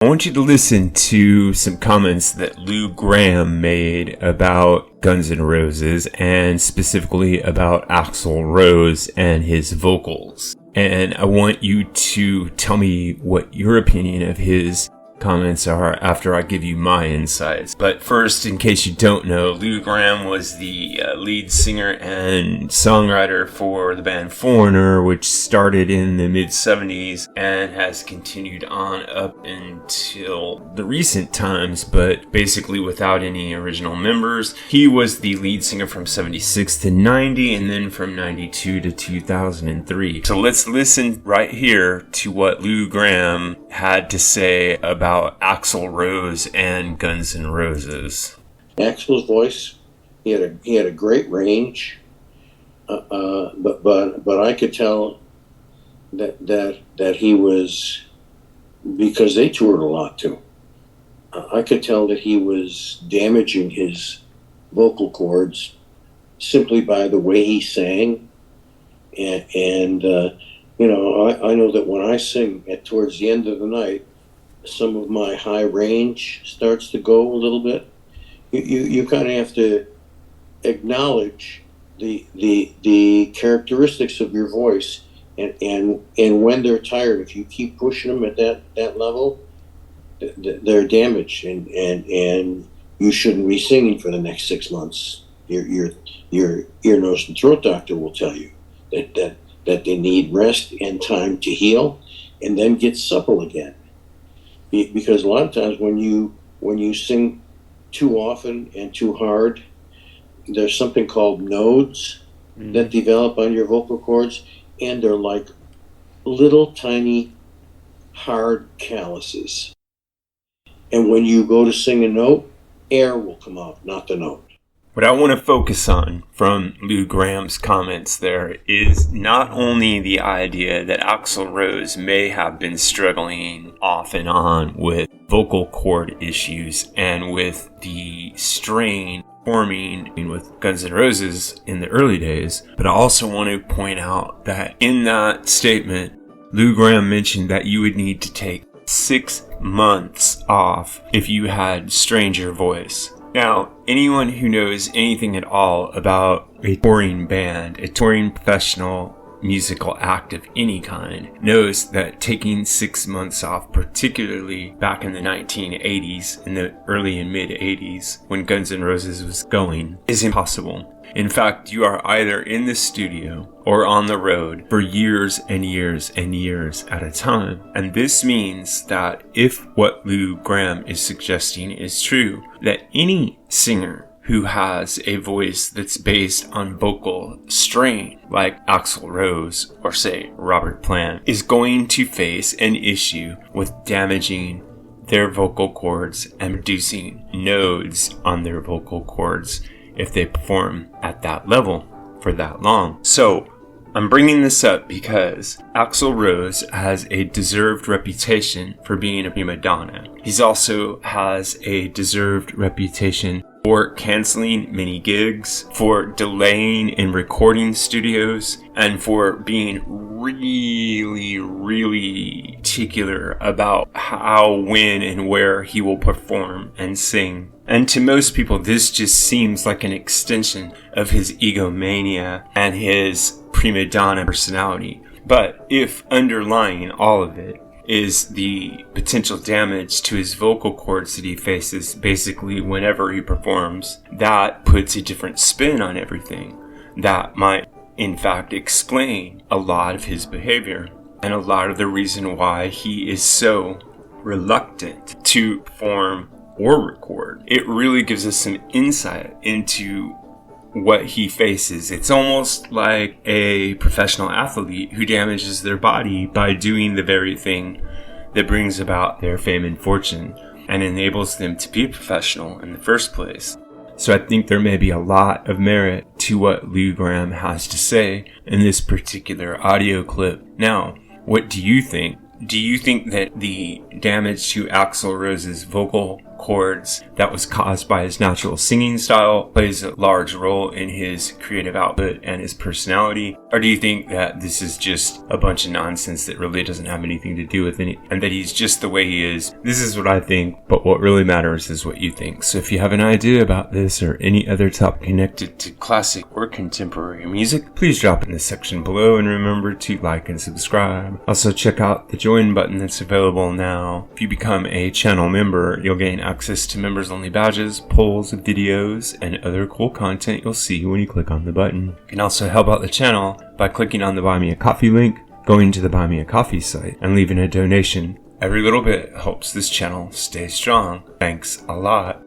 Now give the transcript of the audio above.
I want you to listen to some comments that Lou Gramm made about Guns N' Roses and specifically about Axl Rose and his vocals. And I want you to tell me what your opinion of his comments are after I give you my insights. But first, in case you don't know, Lou Gramm was the lead singer and songwriter for the band Foreigner, which started in the mid-70s and has continued on up until the recent times, but basically without any original members. He was the lead singer from 76 to 90 and then from 92 to 2003. So let's listen right here to what Lou Gramm had to say about Axl Rose and Guns N' Roses. Axl's voice, he had a great range, but I could tell that he was, because they toured a lot too. I could tell that he was damaging his vocal cords simply by the way he sang, and I know that when I sing towards the end of the night, some of my high range starts to go a little bit. You kind of have to acknowledge the characteristics of your voice, and when they're tired, if you keep pushing them at that level, they're damaged, and you shouldn't be singing for the next 6 months. Your ear, nose, and throat doctor will tell you that they need rest and time to heal, and then get supple again. Because a lot of times when you sing too often and too hard, there's something called nodes that develop on your vocal cords, and they're like little tiny hard calluses. And when you go to sing a note, air will come out, not the note. What I want to focus on from Lou Gramm's comments there is not only the idea that Axl Rose may have been struggling off and on with vocal cord issues and with the strain forming with Guns N' Roses in the early days, but I also want to point out that in that statement, Lou Gramm mentioned that you would need to take 6 months off if you had strained your voice. Now, anyone who knows anything at all about a touring band, a touring professional musical act of any kind, knows that taking 6 months off, particularly back in the 1980s, in the early and mid 80s, when Guns N' Roses was going, is impossible. In fact, you are either in the studio or on the road for years and years and years at a time. And this means that if what Lou Gramm is suggesting is true, that any singer who has a voice that's based on vocal strain, like Axl Rose or say Robert Plant, is going to face an issue with damaging their vocal cords and reducing nodes on their vocal cords if they perform at that level for that long. So I'm bringing this up because Axl Rose has a deserved reputation for being a prima donna. He also has a deserved reputation for canceling many gigs, for delaying in recording studios, and for being really particular about how, when, and where he will perform and sing. And to most people, this just seems like an extension of his egomania and his prima donna personality. But if underlying all of it is the potential damage to his vocal cords that he faces basically whenever he performs, that puts a different spin on everything. That might, in fact, explain a lot of his behavior and a lot of the reason why he is so reluctant to perform or record. It really gives us some insight into what he faces. It's almost like a professional athlete who damages their body by doing the very thing that brings about their fame and fortune and enables them to be a professional in the first place. So I think there may be a lot of merit to what Lou Gramm has to say in this particular audio clip. Now, what do you think? do you think that the damage to Axl Rose's vocal cords that was caused by his natural singing style plays a large role in his creative output and his personality? Or do you think that this is just a bunch of nonsense that really doesn't have anything to do with it and that he's just the way he is? This is what I think, but what really matters is what you think. So if you have an idea about this or any other topic connected to classic or contemporary music, please drop it in the section below, and remember to like and subscribe. Also check out the join button that's available now. If you become a channel member, you'll gain access to members only badges, polls, videos, and other cool content you'll see when you click on the button. You can also help out the channel by clicking on the Buy Me a Coffee link, going to the Buy Me a Coffee site, and leaving a donation. Every little bit helps this channel stay strong. Thanks a lot.